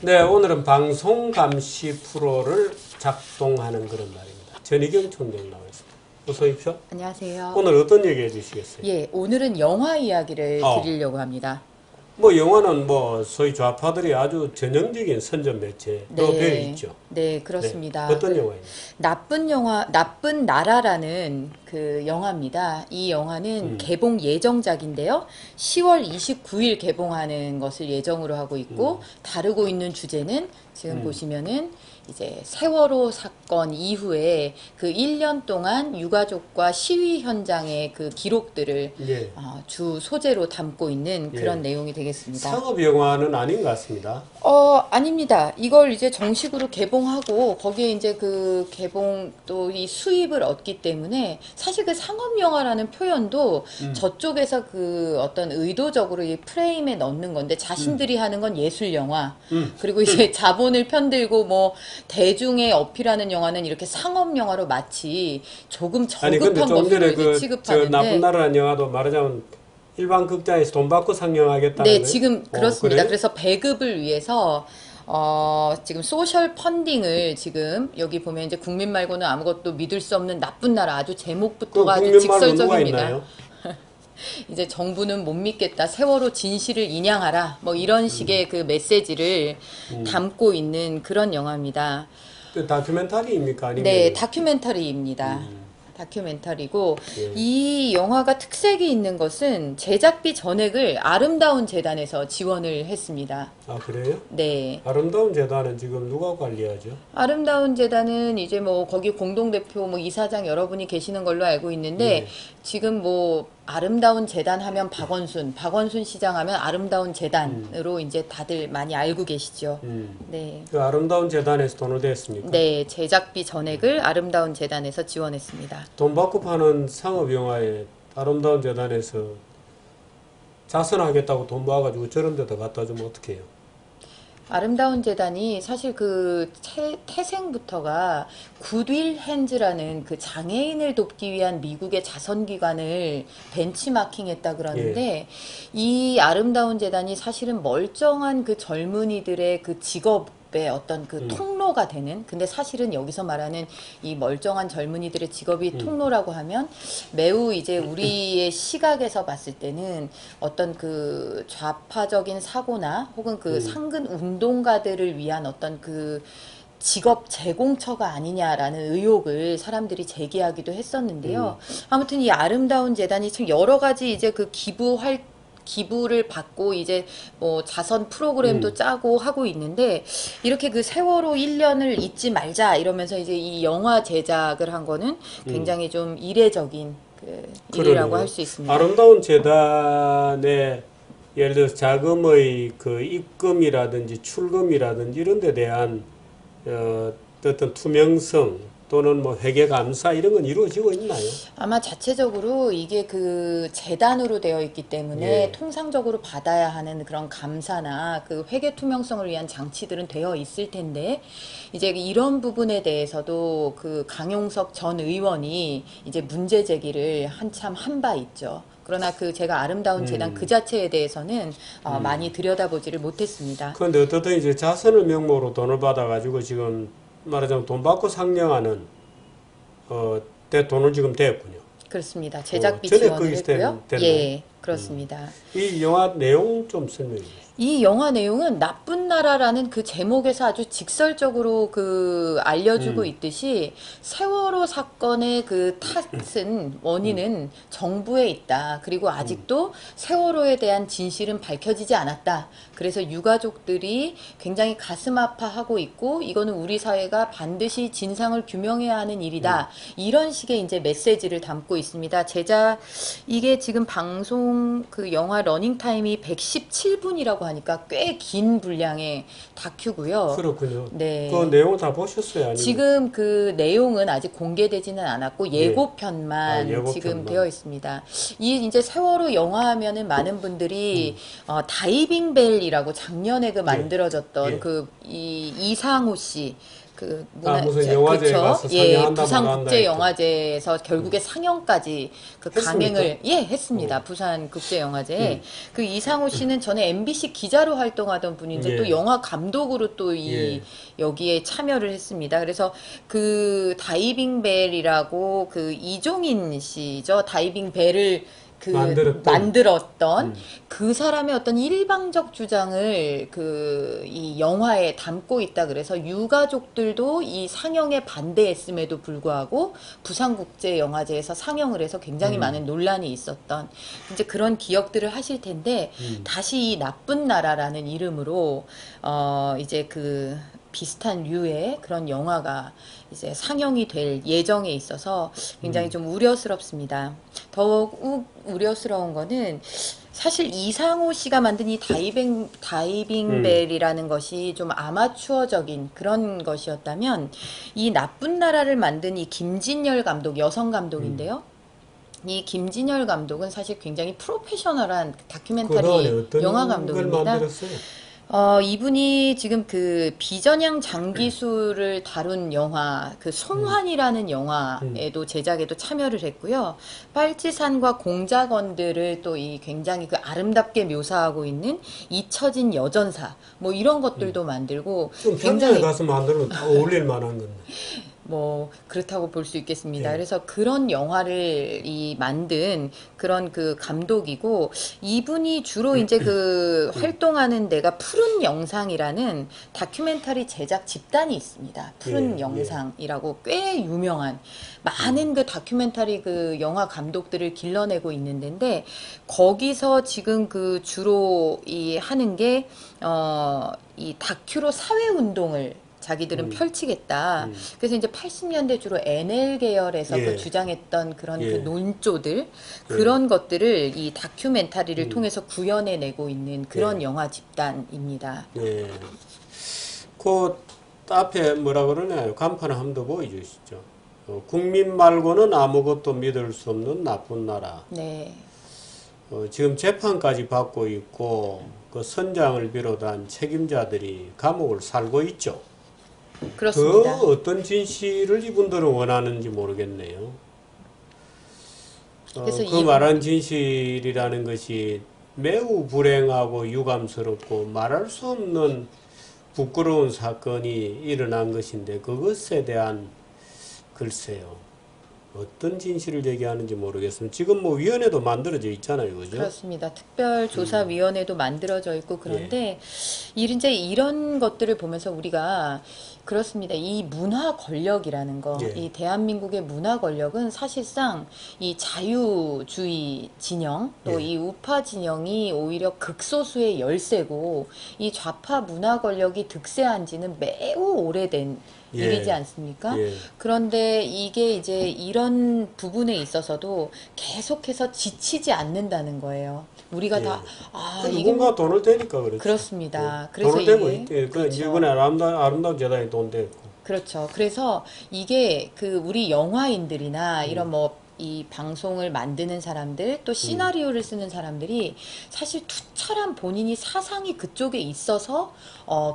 네, 오늘은 방송 감시 프로를 작동하는 그런 날입니다. 전희경 총장 나와 있습니다. 어서 오십시오. 안녕하세요. 오늘 어떤 얘기 해주시겠어요? 예, 오늘은 영화 이야기를 드리려고 합니다. 뭐 영화는 뭐 소위 좌파들이 아주 전형적인 선전 매체로 되어 있죠. 네, 그렇습니다. 네, 어떤 영화입니까? 나쁜 나라라는 그 영화입니다. 이 영화는 개봉 예정작인데요. 10월 29일 개봉하는 것을 예정으로 하고 있고, 다루고 있는 주제는 지금 보시면은 이제 세월호 사건 이후에 그 1년 동안 유가족과 시위 현장의 그 기록들을 예. 주 소재로 담고 있는 그런 내용이 되겠습니다. 상업 영화는 아닌 것 같습니다. 아닙니다. 이걸 이제 정식으로 개봉하고 거기에 이제 그 개봉 또 이 수입을 얻기 때문에 사실 그 상업 영화라는 표현도 저쪽에서 그 어떤 의도적으로 이 프레임에 넣는 건데 자신들이 하는 건 예술 영화. 그리고 이제 자본을 편들고 뭐 대중에 어필하는 영화는 이렇게 상업 영화로 마치 조금 아니 근데 저급한 좀 것으로 전에 이제 저 취급하는데 나쁜 나라라는 영화도 말하자면 일반 극장에서 돈 받고 상영하겠다는 네, 거예요? 지금 그렇습니다. 그래요? 그래서 배급을 위해서 지금 소셜 펀딩을 지금 여기 보면 이제 국민 말고는 아무것도 믿을 수 없는 나쁜 나라 아주 그 제목부터가 아주 국민 말로 누가 직설적입니다. 있나요? 이제 정부는 못 믿겠다. 세월호 진실을 인양하라. 뭐 이런 식의 그 메시지를 담고 있는 그런 영화입니다. 그 다큐멘터리입니까? 아니면 네, 다큐멘터리입니다. 다큐멘터리고 예. 이 영화가 특색이 있는 것은 제작비 전액을 아름다운 재단에서 지원을 했습니다. 아 그래요? 네. 아름다운 재단은 지금 누가 관리하죠? 아름다운 재단은 이제 뭐 거기 공동대표 뭐 이사장 여러분이 계시는 걸로 알고 있는데 지금 뭐 아름다운 재단 하면 박원순 시장 하면 아름다운 재단으로 이제 다들 많이 알고 계시죠. 네. 그 아름다운 재단에서 돈을 댔습니까? 네, 제작비 전액을 아름다운 재단에서 지원했습니다. 돈 받고 파는 상업 영화에 아름다운 재단에서 자선하겠다고 돈 모아가지고 저런 데다 갖다 주면 어떡해요? 아름다운 재단이 사실 그 태생부터가 굿윌 핸즈라는 그 장애인을 돕기 위한 미국의 자선기관을 벤치마킹했다 그러는데 이 아름다운 재단이 사실은 멀쩡한 그 젊은이들의 그 직업의 어떤 그 통로가 되는 근데 사실은 여기서 말하는 이 멀쩡한 젊은이들의 직업이 통로라고 하면 매우 이제 우리의 시각에서 봤을 때는 어떤 그 좌파적인 사고나 혹은 그 상근 운동가들을 위한 어떤 그 직업 제공처가 아니냐라는 의혹을 사람들이 제기하기도 했었는데요. 아무튼 이 아름다운 재단이 참 여러 가지 이제 그 기부를 받고 이제 뭐 자선 프로그램도 짜고 하고 있는데 이렇게 그 세월호 1년을 잊지 말자 이러면서 이제 이 영화 제작을 한 거는 굉장히 좀 이례적인 그 일이라고 할 수 있습니다. 아름다운 재단에 예를 들어서 자금의 그 입금이라든지 출금이라든지 이런 데 대한 어떤 투명성 또는 뭐 회계 감사 이런 건 이루어지고 있나요? 아마 자체적으로 이게 그 재단으로 되어 있기 때문에 통상적으로 받아야 하는 그런 감사나 그 회계 투명성을 위한 장치들은 되어 있을 텐데 이제 이런 부분에 대해서도 그 강용석 전 의원이 이제 문제 제기를 한참 한 바 있죠. 그러나 그 제가 아름다운 재단 그 자체에 대해서는 많이 들여다보지를 못했습니다. 그런데 어떻든 이제 자선을 명목으로 돈을 받아가지고 지금 말하자면 돈 받고 상영하는 때 돈을 지금 대었군요. 그렇습니다. 제작비 전에 지원을 거기서 했고요. 됐나요? 예, 그렇습니다. 이 영화 내용 좀 설명해 주세요. 이 영화 내용은 나쁜 나라라는 그 제목에서 아주 직설적으로 그 알려주고 있듯이 세월호 사건의 그 탓은 원인은 정부에 있다. 그리고 아직도 세월호에 대한 진실은 밝혀지지 않았다. 그래서 유가족들이 굉장히 가슴 아파하고 있고 이거는 우리 사회가 반드시 진상을 규명해야 하는 일이다. 이런 식의 이제 메시지를 담고 있습니다. 이게 지금 방송 그 영화 러닝 타임이 117분이라고 하니까 꽤 긴 분량의 다큐고요. 그렇군요. 네. 그 내용을 다 보셨어요? 아니면? 지금 그 내용은 아직 공개되지는 않았고 예고편만 예고편만. 지금 되어 있습니다. 이 이제 세월호 영화 하면은 많은 분들이 다이빙 벨이라고 작년에 그 만들어졌던 그 이상호 씨 그 무슨 영화제에 그쵸? 가서 예, 상영한다 부산 말한다 국제 했죠. 영화제에서 결국에 상영까지 그 했습니까? 강행을 했습니다. 부산 국제 영화제에. 음. 그 이상호 씨는 전에 MBC 기자로 활동하던 분인데 또 예. 영화 감독으로 또 예. 여기에 참여를 했습니다. 그래서 그 다이빙 벨이라고 그 이종인 씨죠. 다이빙 벨을 만들었던 그 사람의 어떤 일방적 주장을 이 영화에 담고 있다 그래서 유가족들도 이 상영에 반대했음에도 불구하고 부산국제영화제에서 상영을 해서 굉장히 많은 논란이 있었던 이제 그런 기억들을 하실 텐데 다시 이 나쁜 나라라는 이름으로 이제 그 비슷한 류의 그런 영화가 이제 상영이 될 예정에 있어서 굉장히 좀 우려스럽습니다. 더욱 우려스러운 거는 사실 이상호 씨가 만든 이 다이빙 벨이라는 것이 좀 아마추어적인 그런 것이었다면 이 나쁜 나라를 만든 이 김진열 감독, 여성 감독인데요. 이 김진열 감독은 사실 굉장히 프로페셔널한 다큐멘터리 영화 감독입니다. 만들었어요? 이분이 지금 그 비전향 장기술을 다룬 영화, 그 송환이라는 영화에도 제작에도 참여를 했고요. 빨치산과 공작원들을 또 이 굉장히 그 아름답게 묘사하고 있는 잊혀진 여전사, 뭐 이런 것들도 만들고 좀 현장에 가서 만들면 다 어울릴 만한 건데. 뭐 그렇다고 볼 수 있겠습니다. 예. 그래서 그런 영화를 만든 그런 그 감독이고 이분이 주로 이제 그 활동하는 데가 푸른 영상이라는 다큐멘터리 제작 집단이 있습니다. 푸른 예, 영상이라고 꽤 유명한 많은 그 다큐멘터리 그 영화 감독들을 길러내고 있는 데인데 거기서 지금 그 주로 하는 게 이 다큐로 사회 운동을 자기들은 펼치겠다. 그래서 이제 80년대 주로 NL 계열에서 그 주장했던 그런 그 논조들 그런 것들을 이 다큐멘터리를 통해서 구현해내고 있는 그런 영화 집단입니다. 네. 그 앞에 뭐라 그러나요? 간판 한번 더 보여주시죠. 국민 말고는 아무것도 믿을 수 없는 나쁜 나라. 네. 지금 재판까지 받고 있고 그 선장을 비롯한 책임자들이 감옥을 살고 있죠. 그렇습니다. 그 어떤 진실을 이분들은 원하는지 모르겠네요. 그래서 그 말한 진실이라는 것이 매우 불행하고 유감스럽고 말할 수 없는 부끄러운 사건이 일어난 것인데 그것에 대한 글쎄요. 어떤 진실을 얘기하는지 모르겠습니다. 지금 뭐 위원회도 만들어져 있잖아요. 그죠? 그렇습니다. 특별조사위원회도 만들어져 있고 그런데 이제 이런 것들을 보면서 우리가 그렇습니다. 이 문화 권력이라는 거, 이 대한민국의 문화 권력은 사실상 이 자유주의 진영, 또 이 우파 진영이 오히려 극소수의 열세고, 이 좌파 문화 권력이 득세한 지는 매우 오래된 일이지 않습니까? 그런데 이게 이제 이런 부분에 있어서도 계속해서 지치지 않는다는 거예요. 우리가 다, 누군가 돈을 대니까 그렇죠. 그렇습니다. 그래서 돈을 대고 이게, 그렇죠. 이번에 아름다운 재단이 돈 대고. 그렇죠. 그래서 이게 그 우리 영화인들이나 이런 이 방송을 만드는 사람들 또 시나리오를 쓰는 사람들이 사실 투철한 본인이 사상이 그쪽에 있어서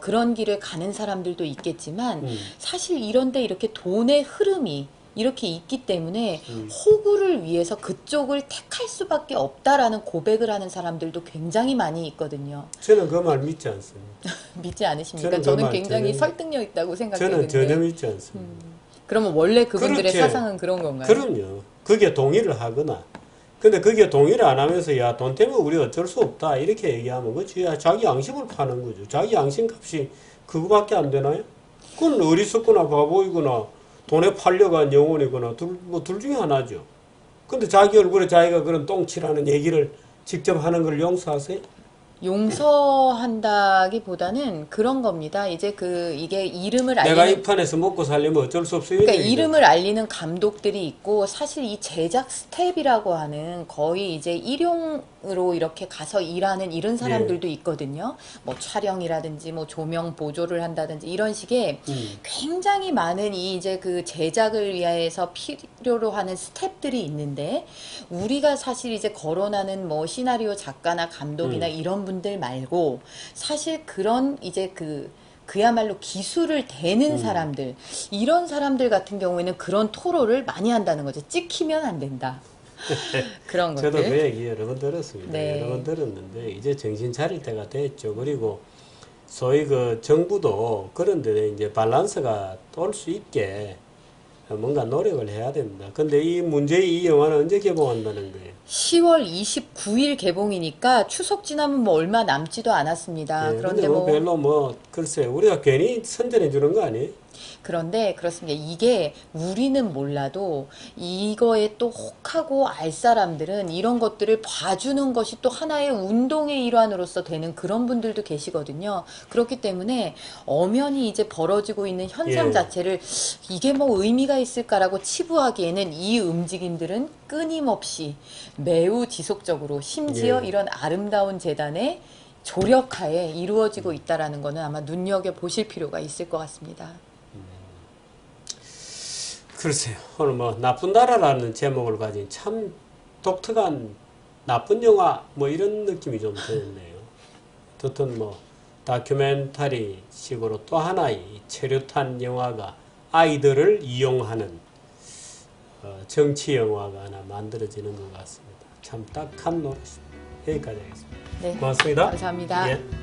그런 길을 가는 사람들도 있겠지만 사실 이런데 이렇게 돈의 흐름이 이렇게 있기 때문에 호구를 위해서 그쪽을 택할 수밖에 없다라는 고백을 하는 사람들도 굉장히 많이 있거든요. 저는 그 말 믿지 않습니다. 믿지 않으십니까? 저는 굉장히 설득력 있다고 생각되는데. 저는 전혀 믿지 않습니다. 그러면 원래 그분들의 사상은 그런 건가요? 그럼요. 그게 동의를 하거나. 근데 그게 동의를 안 하면서 야, 돈 때문에 우리 어쩔 수 없다 이렇게 얘기하면 그치? 야, 자기 양심을 파는 거죠. 자기 양심 값이 그거밖에 안 되나요? 그건 어리석거나 바보이거나 돈에 팔려간 영혼이거나 둘 중에 하나죠. 근데 자기 얼굴에 자기가 그런 똥치라는 얘기를 직접 하는 걸 용서하세요? 용서한다기보다는 그런 겁니다. 이제 이게 이름을 알리는 내가 이 판에서 먹고 살려면 어쩔 수 없어요. 그러니까 이름을 알리는 감독들이 있고 사실 이 제작 스텝이라고 하는 거의 이제 일용으로 이렇게 가서 일하는 이런 사람들도 있거든요. 뭐 촬영이라든지 뭐 조명 보조를 한다든지 이런 식의 굉장히 많은 이제 그 제작을 위해서 필요로 하는 스텝들이 있는데 우리가 사실 이제 거론하는 뭐 시나리오 작가나 감독이나 이런 분들 말고 사실 그런 이제 그 그야말로 기술을 대는 사람들, 이런 사람들 같은 경우에는 그런 토로를 많이 한다는 거죠. 찍히면 안 된다. 그런 것들. 저도 그 얘기 여러 번 들었습니다. 네. 여러 번 들었는데 이제 정신 차릴 때가 됐죠. 그리고 소위 그 정부도 그런 데 이제 밸런스가 올 수 있게 뭔가 노력을 해야 됩니다. 근데 이 문제의 이 영화는 언제 개봉한다는 거예요? 10월 29일 개봉이니까 추석 지나면 뭐 얼마 남지도 않았습니다. 예, 그런데 근데 뭐 별로 뭐 글쎄 우리가 괜히 선전해 주는 거 아니에요? 그런데 그렇습니다. 이게 우리는 몰라도 이거에 또 혹하고 알 사람들은 이런 것들을 봐주는 것이 또 하나의 운동의 일환으로서 되는 그런 분들도 계시거든요. 그렇기 때문에 엄연히 이제 벌어지고 있는 현상 예. 자체를 이게 뭐 의미가 있을까라고 치부하기에는 이 움직임들은 끊임없이 매우 지속적으로 심지어 예. 이런 아름다운 재단의 조력하에 이루어지고 있다라는 거는 아마 눈여겨 보실 필요가 있을 것 같습니다. 글쎄요. 오늘 뭐 나쁜 나라라는 제목을 가진 참 독특한 나쁜 영화 뭐 이런 느낌이 좀 드네요. 어떤 뭐 다큐멘터리 식으로 또 하나의 최루탄 영화가 아이들을 이용하는 정치 영화가 하나 만들어지는 것 같습니다. 참 딱한 노릇입니다. 여기까지 하겠습니다. 네, 고맙습니다. 감사합니다. 예.